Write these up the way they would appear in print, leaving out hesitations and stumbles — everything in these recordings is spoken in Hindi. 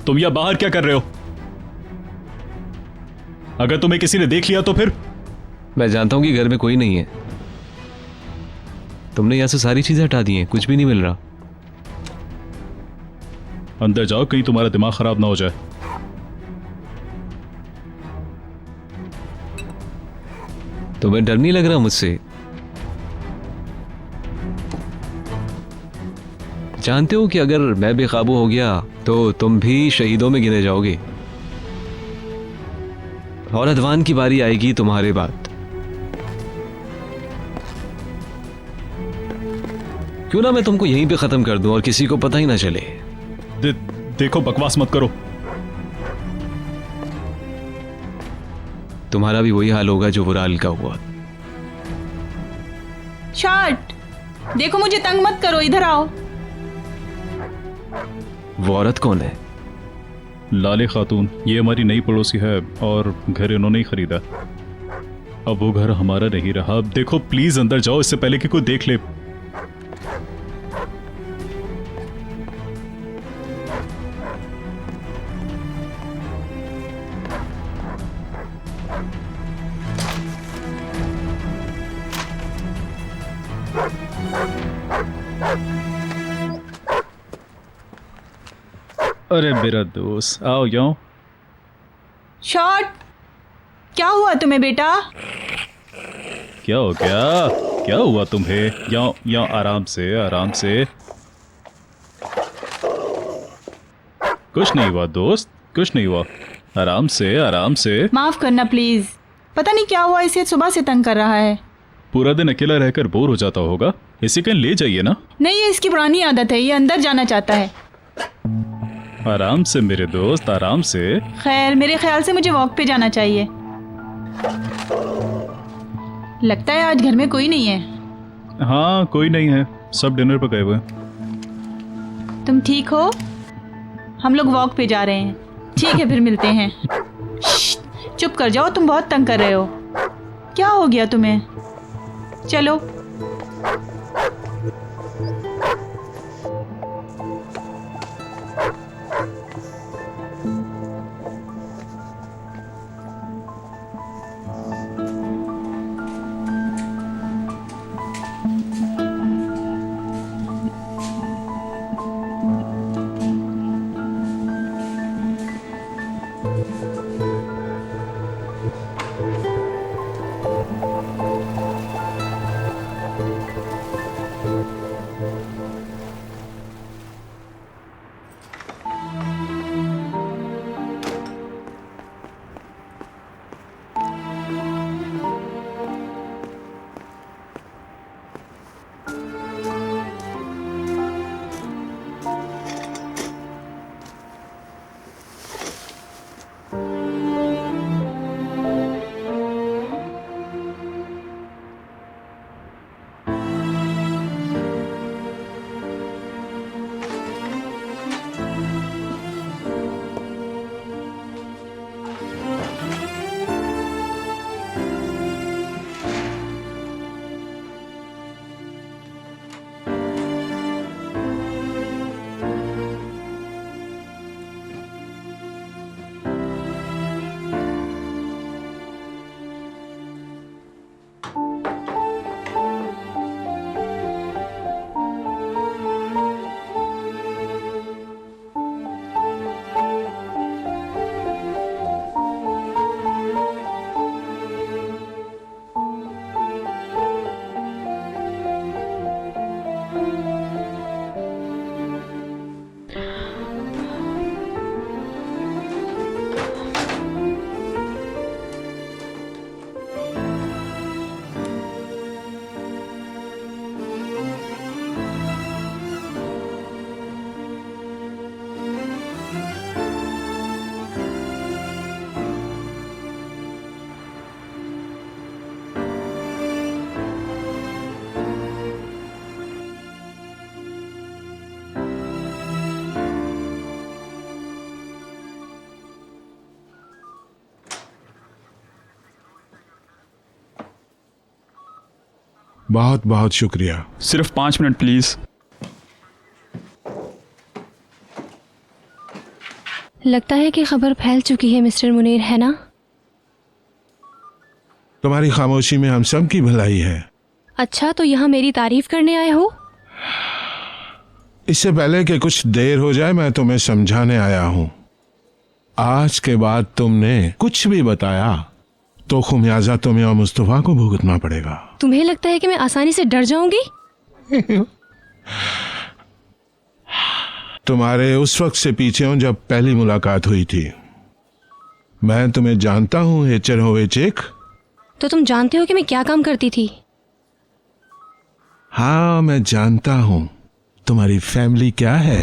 तुम यहां बाहर क्या कर रहे हो? अगर तुम्हें किसी ने देख लिया तो फिर? मैं जानता हूं कि घर में कोई नहीं है। तुमने यहां से सारी चीजें हटा दी हैं, कुछ भी नहीं मिल रहा। अंदर जाओ, कहीं तुम्हारा दिमाग खराब ना हो जाए। तुम्हें डर नहीं लग रहा मुझसे? जानते हो कि अगर मैं बेकाबू हो गया तो तुम भी शहीदों में गिने जाओगे, और अदवान की बारी आएगी तुम्हारे बाद। क्यों ना मैं तुमको यहीं पे खत्म कर दूं और किसी को पता ही ना चले। देखो, बकवास मत करो। तुम्हारा भी वही हाल होगा जो बुराल का हुआ। शार्ट, देखो मुझे तंग मत करो, इधर आओ। वो औरत कौन है? लाले खातून, ये हमारी नई पड़ोसी है और घर इन्होंने ही खरीदा। अब वो घर हमारा नहीं रहा। अब देखो, प्लीज अंदर जाओ इससे पहले कि कोई देख ले। अरे मेरा दोस्त, आओ जाओ। शॉर्ट, क्या हुआ तुम्हें बेटा? क्या हो गया? क्या हुआ तुम्हें? यहाँ यहाँ, आराम से आराम से। कुछ नहीं हुआ दोस्त, कुछ नहीं हुआ। आराम से आराम से। माफ करना प्लीज, पता नहीं क्या हुआ, इसे सुबह से तंग कर रहा है। पूरा दिन अकेला रहकर बोर हो जाता होगा, इसी कहीं ले जाइए ना। नहीं, ये इसकी पुरानी आदत है, ये अंदर जाना चाहता है। आराम से मेरे दोस्त, आराम से। खैर, मेरे ख्याल से मुझे वॉक पे जाना चाहिए। लगता है आज घर में कोई नहीं है। हाँ, कोई नहीं है, सब डिनर पर गए हुए हैं। तुम ठीक हो? हम लोग वॉक पे जा रहे हैं। ठीक है, फिर मिलते हैं। चुप कर जाओ, तुम बहुत तंग कर रहे हो। क्या हो गया तुम्हें? चलो। बहुत बहुत शुक्रिया। सिर्फ 5 मिनट प्लीज। लगता है कि खबर फैल चुकी है मिस्टर मुनीर, है ना? तुम्हारी खामोशी में हम सब की भलाई है। अच्छा, तो यहाँ मेरी तारीफ करने आए हो? इससे पहले कि कुछ देर हो जाए मैं तुम्हें समझाने आया हूं। आज के बाद तुमने कुछ भी बताया तो खुमियाजा तुम्हें और मुस्तफा को भुगतना पड़ेगा। तुम्हें लगता है कि मैं आसानी से डर जाऊंगी? तुम्हारे उस वक्त से पीछे हूं जब पहली मुलाकात हुई थी। मैं तुम्हें जानता हूं हेचर होवेचेक। तो तुम जानते हो कि मैं क्या काम करती थी? हाँ, मैं जानता हूं। तुम्हारी फैमिली क्या है?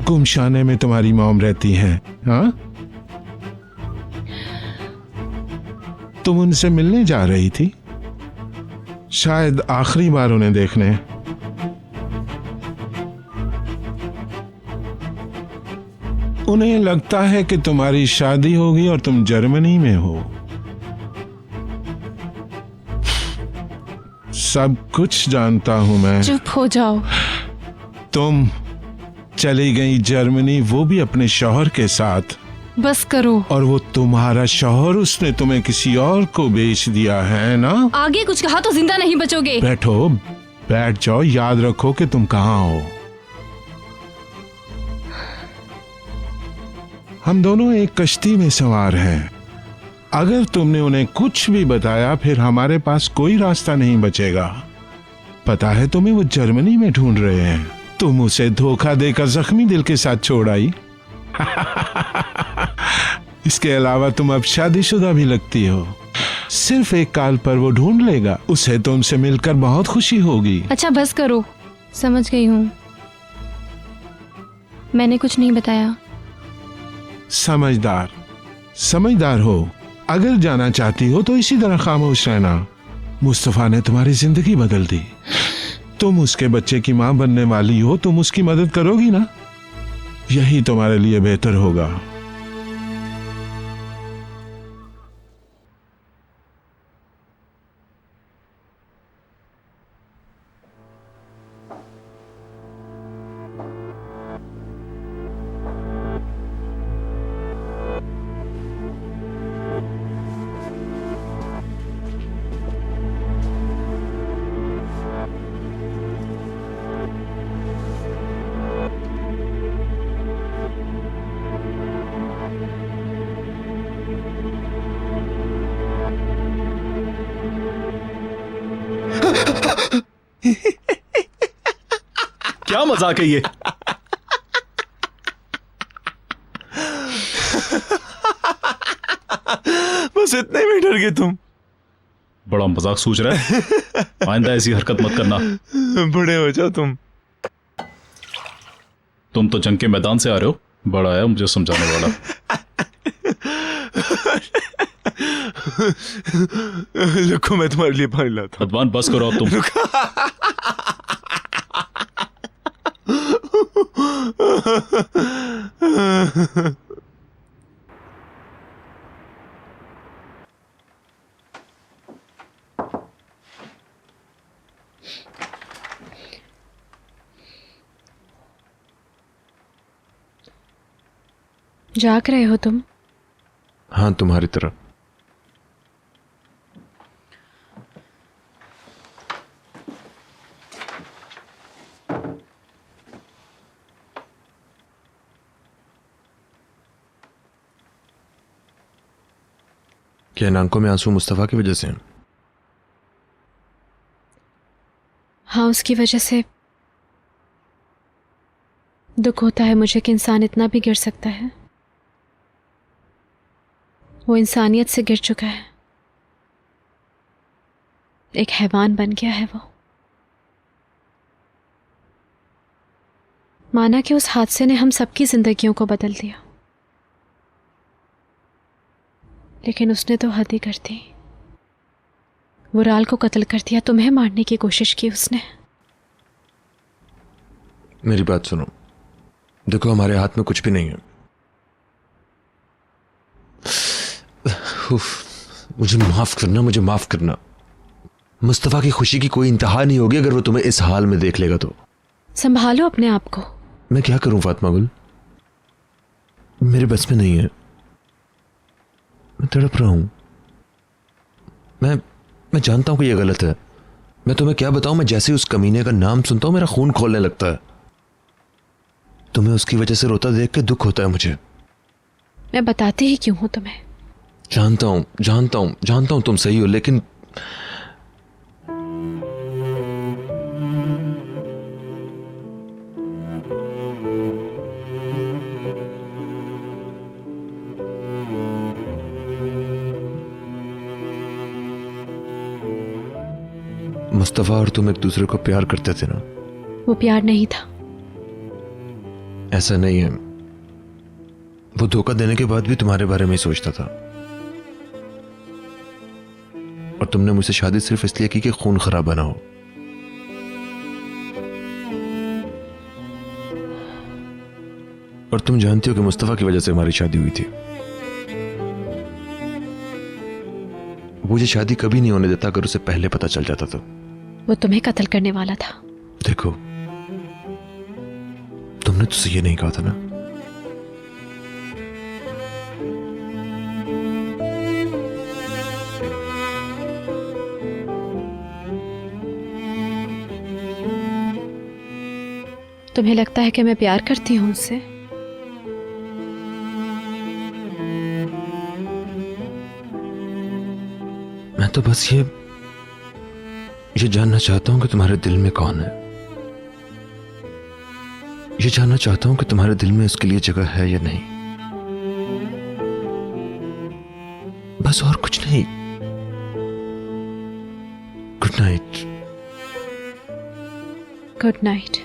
गुमशाने में तुम्हारी मॉम रहती है। हाँ, तुम उनसे मिलने जा रही थी, शायद आखिरी बार उन्हें देखने। उन्हें लगता है कि तुम्हारी शादी होगी और तुम जर्मनी में हो। सब कुछ जानता हूं मैं। चुप हो जाओ। तुम चली गई जर्मनी, वो भी अपने शौहर के साथ। बस करो। और वो तुम्हारा शौहर, उसने तुम्हें किसी और को बेच दिया है ना? आगे कुछ कहा तो जिंदा नहीं बचोगे। बैठो, बैठ जाओ। याद रखो कि तुम कहां हो। हम दोनों एक कश्ती में सवार हैं। अगर तुमने उन्हें कुछ भी बताया फिर हमारे पास कोई रास्ता नहीं बचेगा। पता है तुम्हें, वो जर्मनी में ढूंढ रहे हैं। तुम उसे धोखा देकर जख्मी दिल के साथ छोड़ आई। इसके अलावा तुम अब शादीशुदा भी लगती हो। सिर्फ एक काल पर वो ढूंढ लेगा। उसे तुमसे मिलकर बहुत खुशी होगी। अच्छा बस करो, समझ गई हूँ। मैंने कुछ नहीं बताया। समझदार, समझदार हो। अगर जाना चाहती हो तो इसी तरह खामोश रहना। मुस्तफा ने तुम्हारी जिंदगी बदल दी। तुम उसके बच्चे की मां बनने वाली हो, तुम उसकी मदद करोगी ना? यही तुम्हारे लिए बेहतर होगा। क्या मजाक है ये? बस इतने में डर गए तुम। बड़ा मजाक सूझ रहा है। आइंदा ऐसी हरकत मत करना। बड़े हो जाओ तुम। तुम तो जंग के मैदान से आ रहे हो। बड़ा आया मुझे समझाने वाला। देखो मैं तुम्हारे लिए पानी लाता हूं। अदवान बस करो अब तुम। जाग रहे हो तुम? हाँ, तुम्हारी तरह। क्या इन आंखों में आंसू मुस्तफा की वजह से हैं? हाँ, उसकी वजह से दुख होता है मुझे कि इंसान इतना भी गिर सकता है। वो इंसानियत से गिर चुका है। एक हैवान बन गया है वो। माना कि उस हादसे ने हम सबकी जिंदगियों को बदल दिया, लेकिन उसने तो हद ही कर दी। वुराल को कत्ल कर दिया, तुम्हें मारने की कोशिश की उसने। मेरी बात सुनो, देखो हमारे हाथ में कुछ भी नहीं है। उफ, मुझे माफ करना, मुझे माफ करना। मुस्तफ़ा की खुशी की कोई इंतहा नहीं होगी अगर वो तुम्हें इस हाल में देख लेगा तो। संभालो अपने आप को। मैं क्या करूं फातिमा गुल, मेरे बस में नहीं है। मैं तड़प रहा हूं। मैं जानता हूं कि यह गलत है। मैं तुम्हें क्या बताऊं, मैं जैसे ही उस कमीने का नाम सुनता हूं मेरा खून खोलने लगता है। तुम्हें उसकी वजह से रोता देख के दुख होता है मुझे। मैं बताती ही क्यों हूं तुम्हें। जानता हूं तुम सही हो, लेकिन मुस्तफा और तुम एक दूसरे को प्यार करते थे ना? वो प्यार नहीं था। ऐसा नहीं है। वो धोखा देने के बाद भी तुम्हारे बारे में ही सोचता था, और तुमने मुझसे शादी सिर्फ इसलिए की कि खून खराबा ना हो। और तुम जानती हो कि मुस्तफा की वजह से हमारी शादी हुई थी। मुझे शादी कभी नहीं होने देता अगर उसे पहले पता चल जाता तो। वो तुम्हें कत्ल करने वाला था। देखो, तुमने तुझसे ये नहीं कहा था ना। तुम्हें लगता है कि मैं प्यार करती हूं उससे? मैं तो बस ये जानना चाहता हूं कि तुम्हारे दिल में कौन है। ये जानना चाहता हूं कि तुम्हारे दिल में उसके लिए जगह है या नहीं। बस, और कुछ नहीं। Good night. Good night.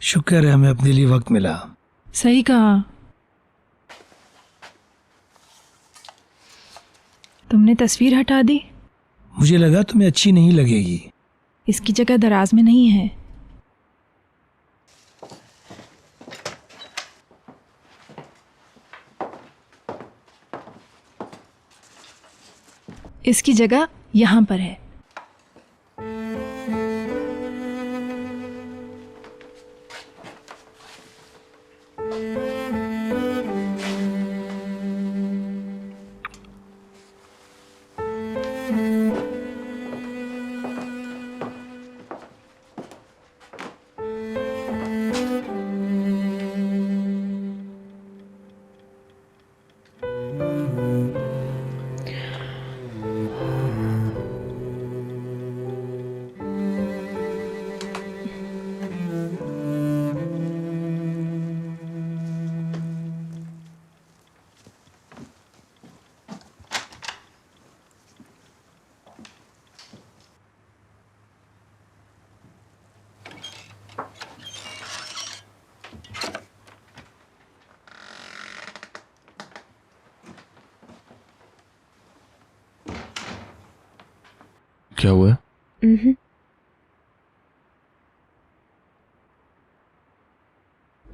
शुक्र है हमें अपने लिए वक्त मिला। सही कहा। तुमने तस्वीर हटा दी। मुझे लगा तुम्हें अच्छी नहीं लगेगी। इसकी जगह दराज में नहीं है। इसकी जगह यहां पर है। क्या हुआ है?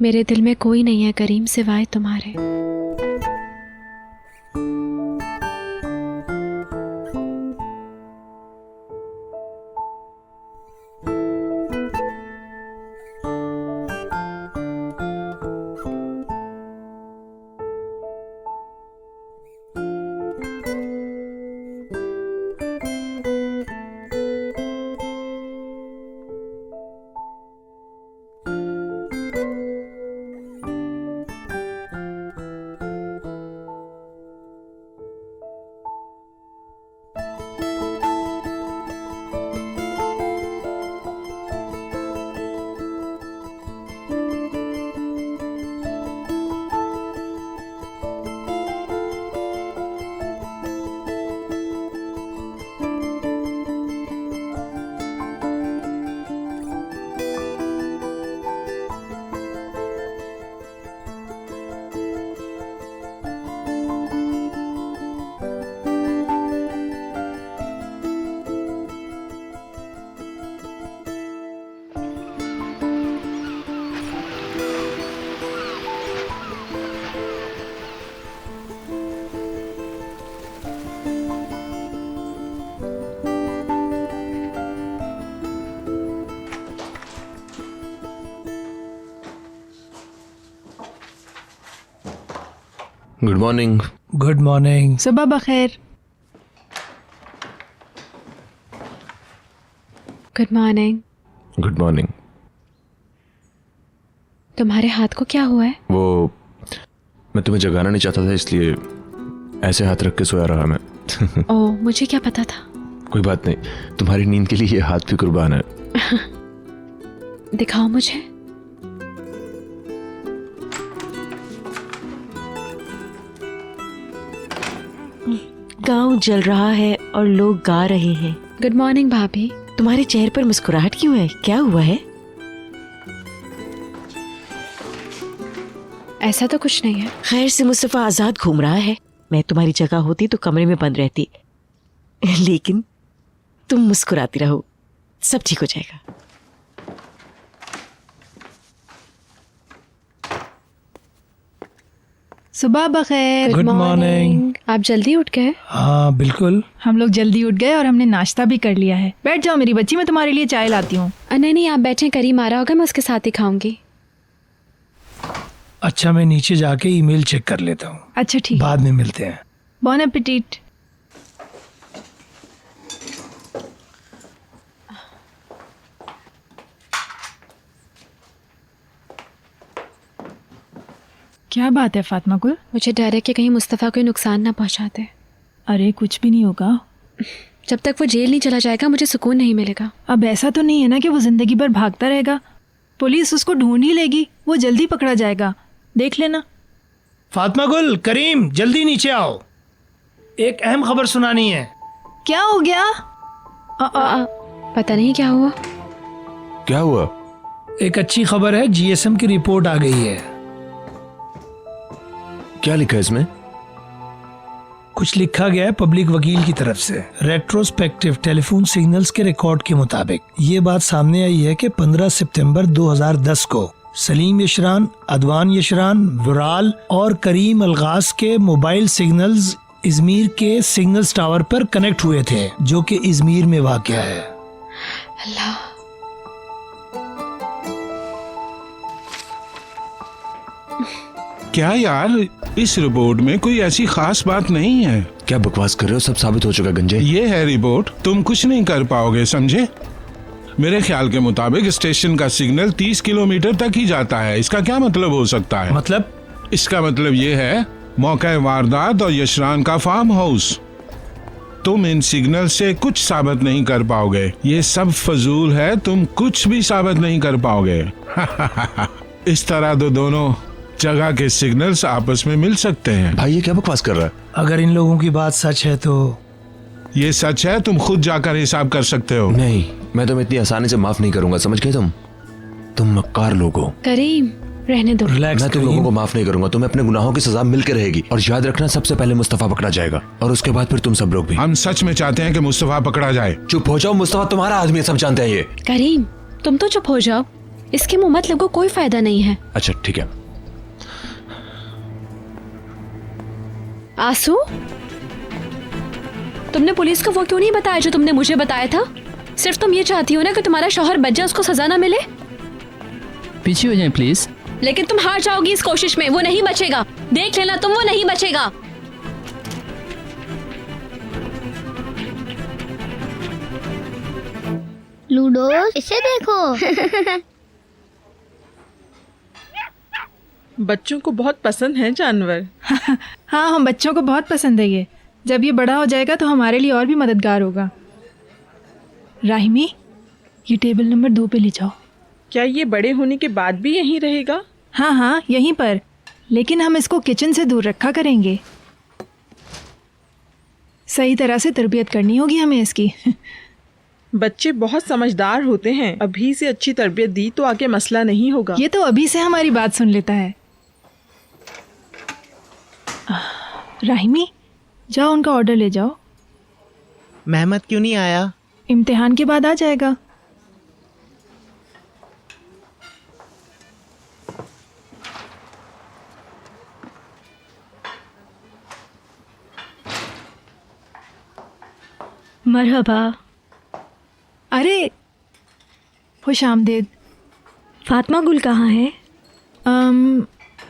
मेरे दिल में कोई नहीं है करीम सिवाय तुम्हारे। Good morning. Good morning. सुबह बखैर। Good morning. Good morning. तुम्हारे हाथ को क्या हुआ है? वो मैं तुम्हें जगाना नहीं चाहता था, इसलिए ऐसे हाथ रख के सोया रहा मैं। ओह, मुझे क्या पता था। कोई बात नहीं, तुम्हारी नींद के लिए ये हाथ भी कुर्बान है। दिखाओ मुझे। गांव जल रहा है और लोग गा रहे हैं। गुड मॉर्निंग भाभी। तुम्हारे चेहरे पर मुस्कुराहट क्यों है? क्या हुआ है? ऐसा तो कुछ नहीं है। खैर से मुस्तफा आजाद घूम रहा है। मैं तुम्हारी जगह होती तो कमरे में बंद रहती, लेकिन तुम मुस्कुराती रहो, सब ठीक हो जाएगा। सुबह बखैर। Good morning. आप जल्दी उठ गए? हाँ बिल्कुल। हम लोग जल्दी उठ गए और हमने नाश्ता भी कर लिया है। बैठ जाओ मेरी बच्ची, मैं तुम्हारे लिए चाय लाती हूँ। नहीं नहीं, आप बैठे। करीम आ रहा होगा, मैं उसके साथ ही खाऊंगी। अच्छा, मैं नीचे जाके ईमेल चेक कर लेता हूँ। अच्छा ठीक। बाद में मिलते हैं। बॉन एपेटिट। क्या बात है फातिमा गुल? मुझे डर है कि कहीं मुस्तफ़ा को नुकसान ना पहुंचा दे। अरे कुछ भी नहीं होगा। जब तक वो जेल नहीं चला जाएगा मुझे सुकून नहीं मिलेगा। अब ऐसा तो नहीं है ना कि वो जिंदगी भर भागता रहेगा। पुलिस उसको ढूंढ ही लेगी, वो जल्दी पकड़ा जाएगा, देख लेना। फातिमा गुल, करीम, जल्दी नीचे आओ, एक अहम खबर सुनानी है। क्या हो गया? पता नहीं क्या हुआ। क्या हुआ? एक अच्छी खबर है, जीएसएम की रिपोर्ट आ गई है। क्या लिखा है इसमें? कुछ लिखा गया है पब्लिक वकील की तरफ से। रेट्रोस्पेक्टिव टेलीफोन सिग्नल्स के रिकॉर्ड के मुताबिक ये बात सामने आई है कि 15 सितंबर 2010 को सलीम यशरान, अदवान यशरान, विराल और करीम अलगास के मोबाइल सिग्नल्स इजमीर के सिग्नल्स टावर पर कनेक्ट हुए थे, जो कि इजमीर में वाक़या है। अल्लाह। क्या यार, इस रिपोर्ट में कोई ऐसी खास बात नहीं है। क्या बकवास कर रहे हो? सब साबित हो चुका गंजे। ये है रिपोर्ट, तुम कुछ नहीं कर पाओगे, समझे? मेरे ख्याल के मुताबिक स्टेशन का सिग्नल 30 किलोमीटर तक ही जाता है। इसका क्या मतलब हो सकता है? मतलब? इसका मतलब ये है मौका वारदात और यशरान का फार्म हाउस। तुम इन सिग्नल से कुछ साबित नहीं कर पाओगे। ये सब फजूल है, तुम कुछ भी साबित नहीं कर पाओगे। इस तरह तो दोनों जगह के सिग्नल्स आपस में मिल सकते हैं। भाई ये क्या बकवास कर रहा है? अगर इन लोगों की बात सच है तो ये सच है, तुम खुद जाकर हिसाब कर सकते हो। नहीं, मैं तुम्हें इतनी आसानी से माफ नहीं करूंगा, समझ गए तुम मक्कार लोग हो। करीम रहने दो। रिलैक्स मैं तुम लोगों को माफ नहीं करूंगा। तुम्हें अपने गुनाहों की सजा मिल के रहेगी। और याद रखना, सबसे पहले मुस्तफा पकड़ा जाएगा और उसके बाद फिर तुम सब लोग भी। हम सच में चाहते हैं कि मुस्तफा पकड़ा जाए। चुप हो जाओ, मुस्तफा तुम्हारा आदमी है, सब जानते हैं ये। करीम तुम तो चुप हो जाओ, इसके मुंह मत लगो, कोई फायदा नहीं है। अच्छा ठीक है। आंसू, तुमने पुलिस को वो क्यों नहीं बताया जो तुमने मुझे बताया था? सिर्फ तुम ये चाहती हो ना कि तुम्हारा शौहर बच जाए, उसको सजा ना मिले। पीछे हो जाएं प्लीज। लेकिन तुम हार जाओगी इस कोशिश में, वो नहीं बचेगा, देख लेना तुम, वो नहीं बचेगा। लूडो, इसे देखो। बच्चों को बहुत पसंद है जानवर। हाँ, हम बच्चों को बहुत पसंद है ये। जब ये बड़ा हो जाएगा तो हमारे लिए और भी मददगार होगा। राहिमी, ये टेबल नंबर 2 पे ले जाओ। क्या ये बड़े होने के बाद भी यहीं रहेगा? हाँ हाँ, यहीं पर, लेकिन हम इसको किचन से दूर रखा करेंगे। सही तरह से तरबियत करनी होगी हमें इसकी। बच्चे बहुत समझदार होते हैं, अभी से अच्छी तरबियत दी तो आगे मसला नहीं होगा। ये तो अभी से हमारी बात सुन लेता है। राहिमी, जाओ उनका ऑर्डर ले जाओ। मेहमद क्यों नहीं आया? इम्तिहान के बाद आ जाएगा। मरहबा। अरे खुश आमदेद। फातिमा गुल कहाँ है?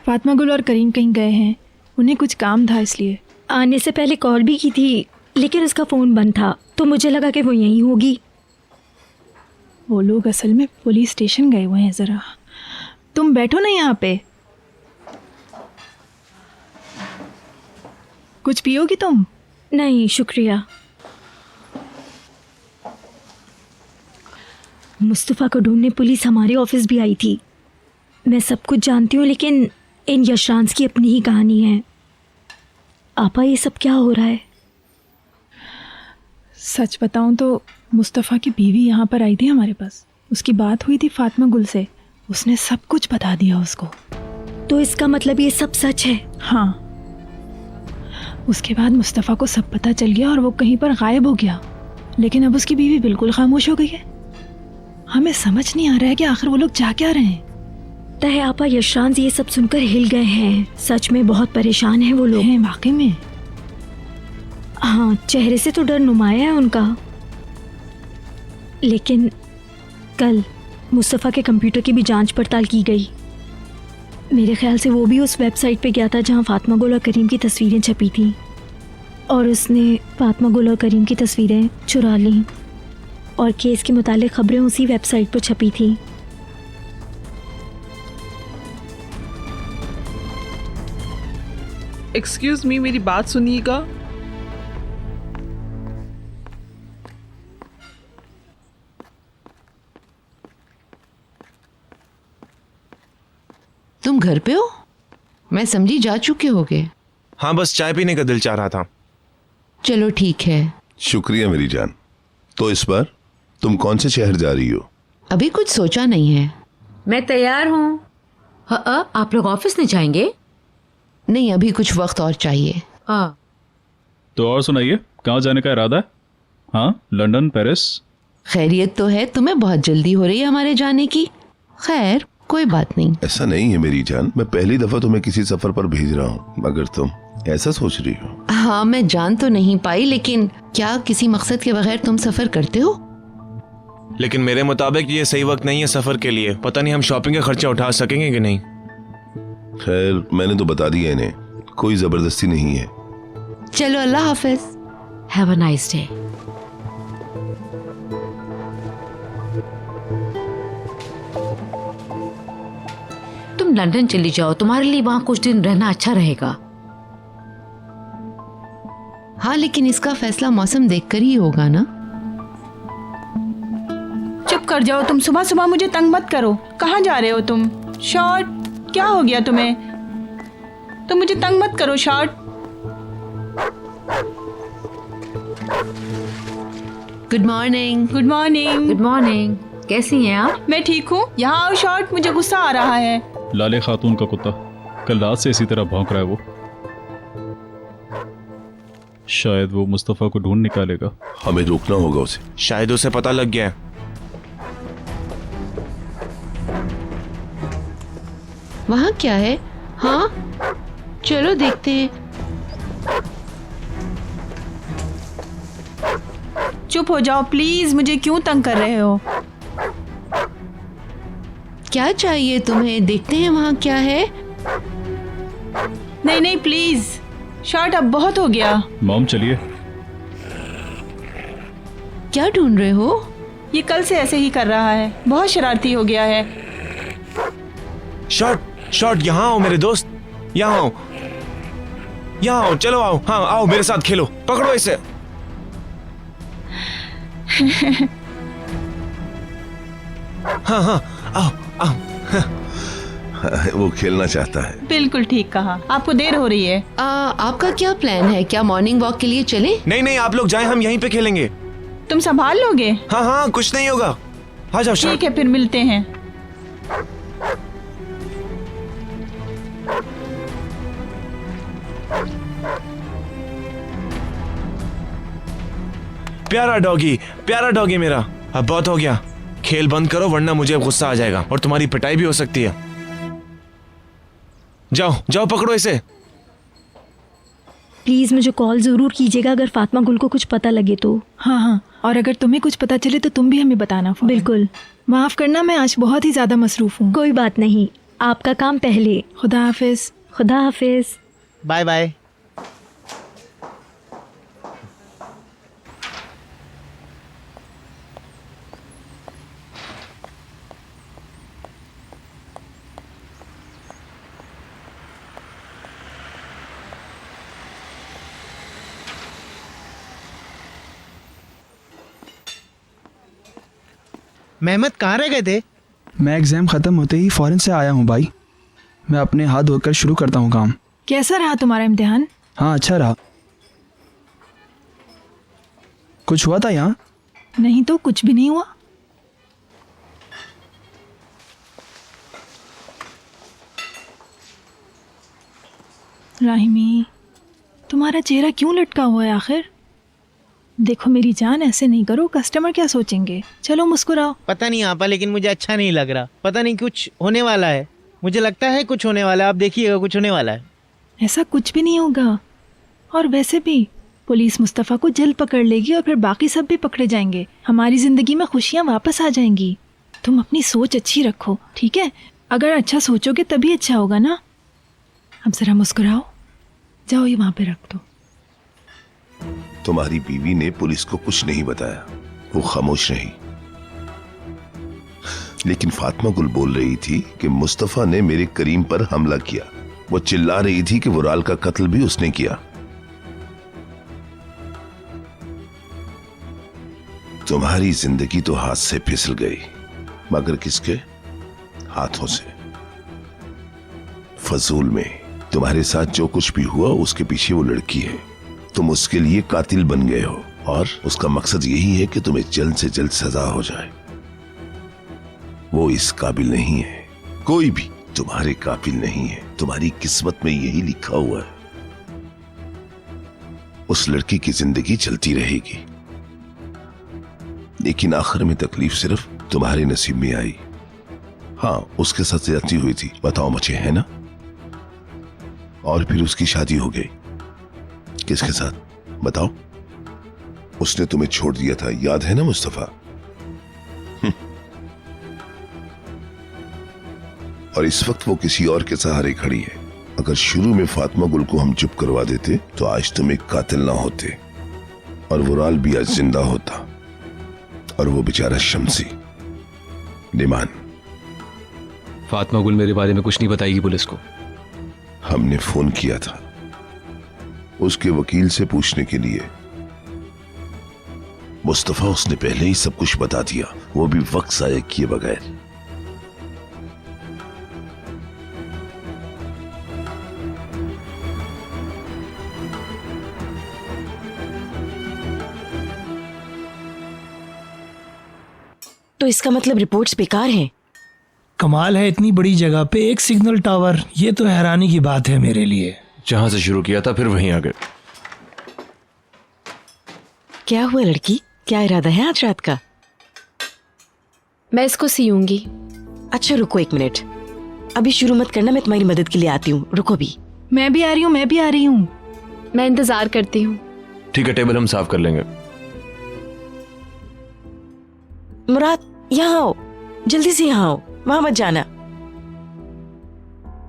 फातिमा गुल और करीम कहीं गए हैं। उन्हें कुछ काम था इसलिए। आने से पहले कॉल भी की थी लेकिन उसका फ़ोन बंद था तो मुझे लगा कि वो यहीं होगी। वो लोग असल में पुलिस स्टेशन गए हुए हैं। ज़रा तुम बैठो ना यहाँ पे। कुछ पियोगी तुम? नहीं शुक्रिया। मुस्तफ़ा को ढूंढने पुलिस हमारे ऑफिस भी आई थी। मैं सब कुछ जानती हूँ लेकिन इन यशरांस की अपनी ही कहानी है। आपा ये सब क्या हो रहा है? सच बताऊं तो मुस्तफ़ा की बीवी यहाँ पर आई थी हमारे पास। उसकी बात हुई थी फातिमा गुल से। उसने सब कुछ बता दिया उसको। तो इसका मतलब ये सब सच है? हाँ। उसके बाद मुस्तफ़ा को सब पता चल गया और वो कहीं पर गायब हो गया। लेकिन अब उसकी बीवी बिल्कुल खामोश हो गई है। हमें समझ नहीं आ रहा है कि आखिर वो लोग जा क्या रहे हैं। तय आपा यशरांस ये सब सुनकर हिल गए हैं। सच में बहुत परेशान हैं वो लोग। हैं वाकई में? हाँ, चेहरे से तो डर नुमाया है उनका। लेकिन कल मुस्तफ़ा के कंप्यूटर की भी जांच पड़ताल की गई। मेरे ख्याल से वो भी उस वेबसाइट पे गया था जहाँ फातिमा गुल और करीम की तस्वीरें छपी थीं और उसने फातिमा गुल और करीम की तस्वीरें चुरा लीं और केस के मुतालिक खबरें उसी वेबसाइट पर छपी थीं। एक्सक्यूज मी, मेरी बात सुनिएगा। तुम घर पे हो? मैं समझी जा चुके होगे। हाँ, बस चाय पीने का दिल चाह रहा था। चलो ठीक है। शुक्रिया मेरी जान। तो इस बार तुम कौन से शहर जा रही हो? अभी कुछ सोचा नहीं है। मैं तैयार हूँ। आप लोग ऑफिस नहीं जाएंगे? नहीं, अभी कुछ वक्त और चाहिए। हाँ। तो और सुनाइए, कहाँ जाने का इरादा है? हाँ, लंदन, पेरिस? खैरियत तो है। तुम्हें बहुत जल्दी हो रही है हमारे जाने की। खैर कोई बात नहीं। ऐसा नहीं है मेरी जान, मैं पहली दफा तुम्हें किसी सफर पर भेज रहा हूँ, मगर तुम ऐसा सोच रही हो। हाँ, मैं जान तो नहीं पाई, लेकिन क्या किसी मकसद के बगैर तुम सफर करते हो? लेकिन मेरे मुताबिक ये सही वक्त नहीं है सफर के लिए। पता नहीं हम शॉपिंग का खर्चा उठा सकेंगे कि नहीं। खैर, मैंने तो बता दिया इन्हें, कोई जबरदस्ती नहीं है। चलो, अल्लाह हाफिज। Have a nice day. तुम लंदन चली जाओ, तुम्हारे लिए वहां कुछ दिन रहना अच्छा रहेगा। हाँ, लेकिन इसका फैसला मौसम देखकर ही होगा ना। चुप कर जाओ तुम। सुबह सुबह मुझे तंग मत करो। कहाँ जा रहे हो तुम? शॉर्ट, क्या हो गया तुम्हें? तुम मुझे तंग मत करो short. Good morning. Good morning. Good morning. कैसी हैं आप? मैं ठीक हूँ। यहाँ आओ शॉर्ट, मुझे गुस्सा आ रहा है। लाले खातून का कुत्ता कल रात से इसी तरह भौंक रहा है। वो शायद वो मुस्तफ़ा को ढूंढ निकालेगा। हमें रोकना होगा उसे। शायद उसे पता लग गया है। वहाँ क्या है? हाँ, चलो देखते हैं। चुप हो जाओ प्लीज। मुझे क्यों तंग कर रहे हो? क्या चाहिए तुम्हें? देखते हैं वहाँ क्या है। नहीं नहीं प्लीज शॉर्ट, अब बहुत हो गया। मॉम चलिए। क्या ढूंढ रहे हो? ये कल से ऐसे ही कर रहा है, बहुत शरारती हो गया है। शॉर्ट, शॉर्ट, यहाँ आओ मेरे दोस्त, यहाँ आओ, यहाँ आओ, चलो आओ। हाँ आओ, मेरे साथ खेलो, पकड़ो इसे। हाँ हाँ, आओ आओ। वो खेलना चाहता है। बिल्कुल ठीक कहा। आपको देर हो रही है। आपका क्या प्लान है? क्या मॉर्निंग वॉक के लिए चले? नहीं नहीं, आप लोग जाएं, हम यहीं पे खेलेंगे। तुम संभाल लोगे? हाँ हाँ, कुछ नहीं होगा। आ जाओ शॉर्ट। ठीक है, फिर मिलते हैं। प्यारा डॉगी मेरा। अब बहुत हो गया, खेल बंद करो वरना मुझे गुस्सा आ जाएगा और तुम्हारी पिटाई भी हो सकती है। जाओ जाओ, पकड़ो इसे। प्लीज़ मुझे कॉल ज़रूर कीजिएगा अगर फातिमा गुल को कुछ पता लगे तो। हाँ हाँ, और अगर तुम्हें कुछ पता चले तो तुम भी हमें बताना। बिल्कुल। माफ़ करना, मैं आज बहुत ही ज़्यादा मसरूफ़ हूँ। कोई बात नहीं, आपका काम पहले। खुदा हाफिज़। खुदा हाफिज़। Bye bye. मेहमत कहाँ रह गए थे? मैं एग्ज़ाम ख़त्म होते ही फ़ौरन से आया हूँ भाई। मैं अपने हाथ धोकर शुरू करता हूँ काम। कैसा रहा तुम्हारा इम्तिहान? हाँ अच्छा रहा। कुछ हुआ था यहाँ? नहीं तो कुछ भी नहीं हुआ। राहिमी, तुम्हारा चेहरा क्यों लटका हुआ है आखिर? देखो मेरी जान, ऐसे नहीं करो, कस्टमर क्या सोचेंगे। चलो मुस्कुराओ। पता नहीं आपा, लेकिन मुझे अच्छा नहीं लग रहा। पता नहीं कुछ होने वाला है। मुझे लगता है कुछ होने वाला है। आप देखिएगा कुछ होने वाला है। ऐसा कुछ भी नहीं होगा। और वैसे भी पुलिस मुस्तफ़ा को जल्द पकड़ लेगी और फिर बाकी सब भी पकड़े जाएंगे। हमारी ज़िंदगी में खुशियाँ वापस आ जाएंगी। तुम अपनी सोच अच्छी रखो, ठीक है? अगर अच्छा सोचोगे तभी अच्छा होगा ना। अब ज़रा मुस्कुराओ। जाओ ये वहाँ पे रख दो। तुम्हारी बीवी ने पुलिस को कुछ नहीं बताया, वो खामोश रही। लेकिन फातिमा गुल बोल रही थी कि मुस्तफा ने मेरे करीम पर हमला किया। वो चिल्ला रही थी कि वुराल का कत्ल भी उसने किया। तुम्हारी जिंदगी तो हाथ से फिसल गई, मगर किसके हाथों से? फजूल में। तुम्हारे साथ जो कुछ भी हुआ उसके पीछे वो लड़की है। तुम उसके लिए कातिल बन गए हो और उसका मकसद यही है कि तुम्हें जल्द से जल्द सजा हो जाए। वो इस काबिल नहीं है, कोई भी तुम्हारे काबिल नहीं है। तुम्हारी किस्मत में यही लिखा हुआ है। उस लड़की की जिंदगी चलती रहेगी, लेकिन आखिर में तकलीफ सिर्फ तुम्हारे नसीब में आई। हाँ, उसके साथ ज्यादती हुई थी, बताओ मुझे, है ना? और फिर उसकी शादी हो गई। किसके साथ बताओ? उसने तुम्हें छोड़ दिया था, याद है ना मुस्तफा? और इस वक्त वो किसी और के सहारे खड़ी है। अगर शुरू में फातिमा गुल को हम चुप करवा देते तो आज तुम एक कातिल ना होते और वुराल भी आज जिंदा होता, और वो बेचारा शम्सी। निमान, फातिमा गुल मेरे बारे में कुछ नहीं बताएगी पुलिस को। हमने फोन किया था उसके वकील से पूछने के लिए। मुस्तफा उसने पहले ही सब कुछ बता दिया, वो भी वक्त ज़ाया किए बगैर। तो इसका मतलब रिपोर्ट्स बेकार हैं। कमाल है, इतनी बड़ी जगह पे एक सिग्नल टावर। ये तो हैरानी की बात है मेरे लिए। जहां से शुरू किया था फिर वहीं आ गए। क्या हुआ लड़की, क्या इरादा है आज रात का? मैं इसको सियूंगी। अच्छा रुको एक मिनट, अभी शुरू मत करना, मैं तुम्हारी मदद के लिए आती हूँ। रुको भी। मैं भी आ रही हूँ, मैं भी आ रही हूँ। मैं इंतजार करती हूँ। ठीक है, टेबल हम साफ कर लेंगे। मुराद यहाँ आओ, जल्दी से यहाँ आओ, वहां मत जाना।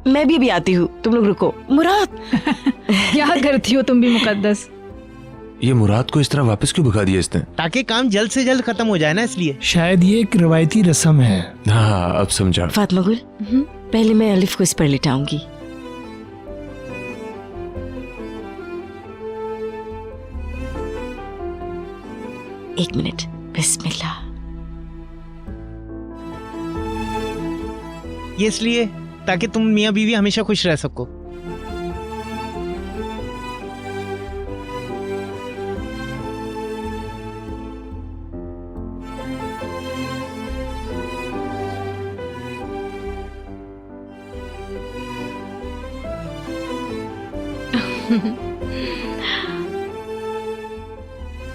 मैं भी अभी आती हूँ, तुम लोग रुको। मुराद क्या करती हो तुम भी मुकद्दस? ये मुराद को इस तरह वापस क्यों भगा दिया इसने? ताकि काम जल्द से जल्द खत्म हो जाए ना, इसलिए। शायद ये एक रिवायती रस्म है। हाँ, अब समझा। फातिमा गुल, पहले मैं अलिफ को इस पर लिटाऊंगी। एक मिनट, बिस्मिल्लाह। ये इसलिए ताकि तुम मियाँ बीवी हमेशा खुश रह सको।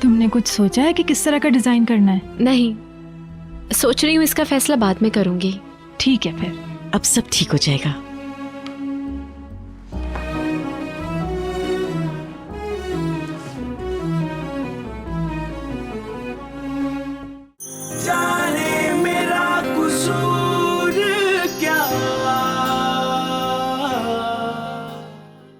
तुमने कुछ सोचा है कि किस तरह का डिजाइन करना है? नहीं, सोच रही हूँ इसका फैसला बाद में करूंगी। ठीक है फिर। अब सब ठीक हो जाएगा।